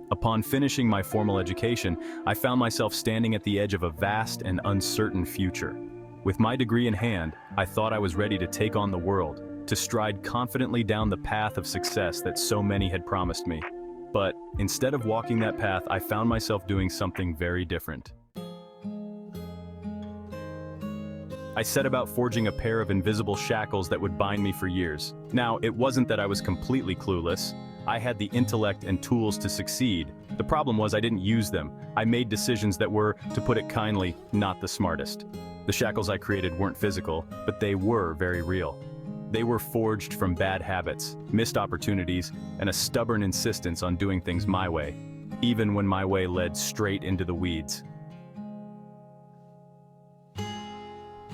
Upon finishing my formal education, I found myself standing at the edge of a vast and uncertain future. With my degree in hand, I thought I was ready to take on the world, to stride confidently down the path of success that so many had promised me. But instead of walking that path, I found myself doing something very different. I set about forging a pair of invisible shackles that would bind me for years. Now, it wasn't that I was completely clueless. I had the intellect and tools to succeed. The problem was I didn't use them. I made decisions that were, to put it kindly, not the smartest. The shackles I created weren't physical, but they were very real. They were forged from bad habits, missed opportunities, and a stubborn insistence on doing things my way, even when my way led straight into the weeds.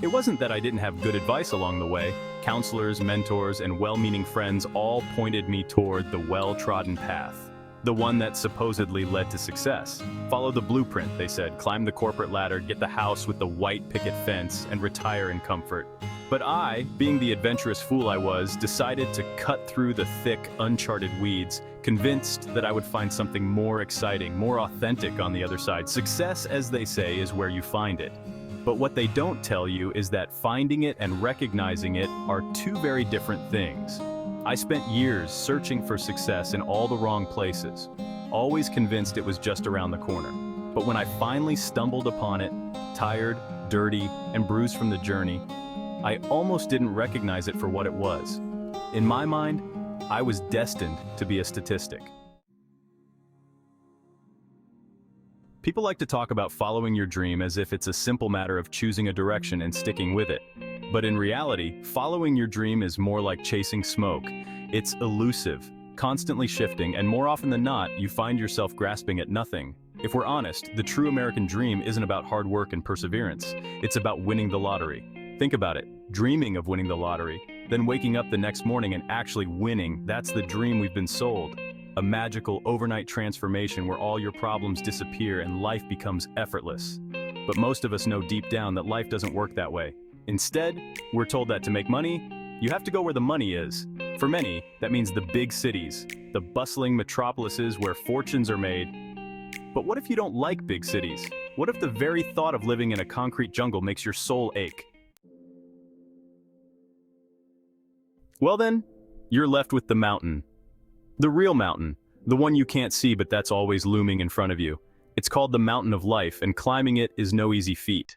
It wasn't that I didn't have good advice along the way. Counselors, mentors, and well-meaning friends all pointed me toward the well-trodden path, the one that supposedly led to success. Follow the blueprint, they said. Climb the corporate ladder, get the house with the white picket fence, and retire in comfort. But I, being the adventurous fool I was, decided to cut through the thick, uncharted weeds, convinced that I would find something more exciting, more authentic on the other side. Success, as they say, is where you find it. But what they don't tell you is that finding it and recognizing it are two very different things. I spent years searching for success in all the wrong places, always convinced it was just around the corner. But when I finally stumbled upon it, tired, dirty, and bruised from the journey, I almost didn't recognize it for what it was. In my mind, I was destined to be a statistic. People like to talk about following your dream as if it's a simple matter of choosing a direction and sticking with it. But in reality, following your dream is more like chasing smoke. It's elusive, constantly shifting, and more often than not, you find yourself grasping at nothing. If we're honest, the true American dream isn't about hard work and perseverance. It's about winning the lottery. Think about it, dreaming of winning the lottery, then waking up the next morning and actually winning, that's the dream we've been sold. A magical overnight transformation where all your problems disappear and life becomes effortless. But most of us know deep down that life doesn't work that way. Instead, we're told that to make money, you have to go where the money is. For many, that means the big cities, the bustling metropolises where fortunes are made. But what if you don't like big cities? What if the very thought of living in a concrete jungle makes your soul ache? Well then, you're left with the mountain. The real mountain, the one you can't see but that's always looming in front of you. It's called the mountain of life, and climbing it is no easy feat.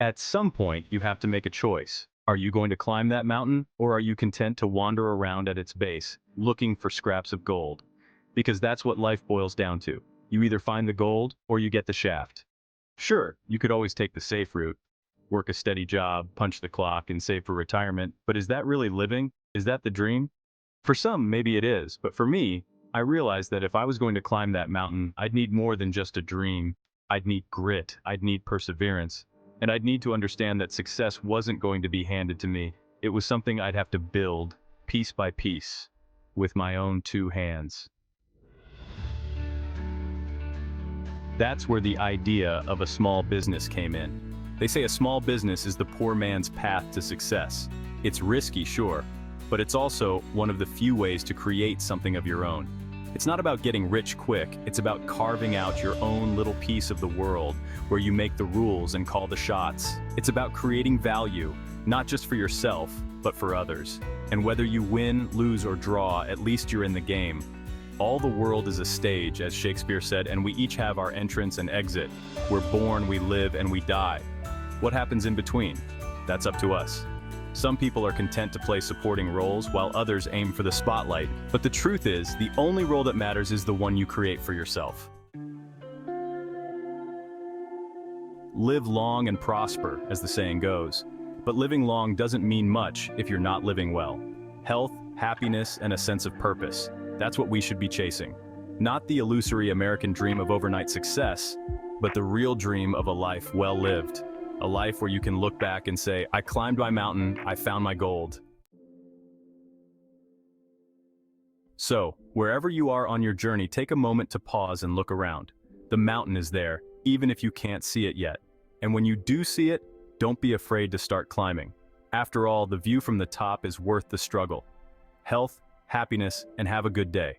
At some point, you have to make a choice. Are you going to climb that mountain, or are you content to wander around at its base, looking for scraps of gold? Because that's what life boils down to. You either find the gold, or you get the shaft. Sure, you could always take the safe route, work a steady job, punch the clock, and save for retirement, but is that really living? Is that the dream? For some, maybe it is, but for me, I realized that if I was going to climb that mountain, I'd need more than just a dream. I'd need grit, I'd need perseverance, and I'd need to understand that success wasn't going to be handed to me. It was something I'd have to build, piece by piece, with my own two hands. That's where the idea of a small business came in. They say a small business is the poor man's path to success. It's risky, sure, but it's also one of the few ways to create something of your own. It's not about getting rich quick, it's about carving out your own little piece of the world where you make the rules and call the shots. It's about creating value, not just for yourself, but for others. And whether you win, lose, or draw, at least you're in the game. All the world is a stage, as Shakespeare said, and we each have our entrance and exit. We're born, we live, and we die. What happens in between? That's up to us. Some people are content to play supporting roles, while others aim for the spotlight. But the truth is, the only role that matters is the one you create for yourself. Live long and prosper, as the saying goes. But living long doesn't mean much if you're not living well. Health, happiness, and a sense of purpose. That's what we should be chasing. Not the illusory American dream of overnight success, but the real dream of a life well lived. A life where you can look back and say, I climbed my mountain, I found my gold. So, wherever you are on your journey, take a moment to pause and look around. The mountain is there, even if you can't see it yet. And when you do see it, don't be afraid to start climbing. After all, the view from the top is worth the struggle. Health, happiness, and have a good day.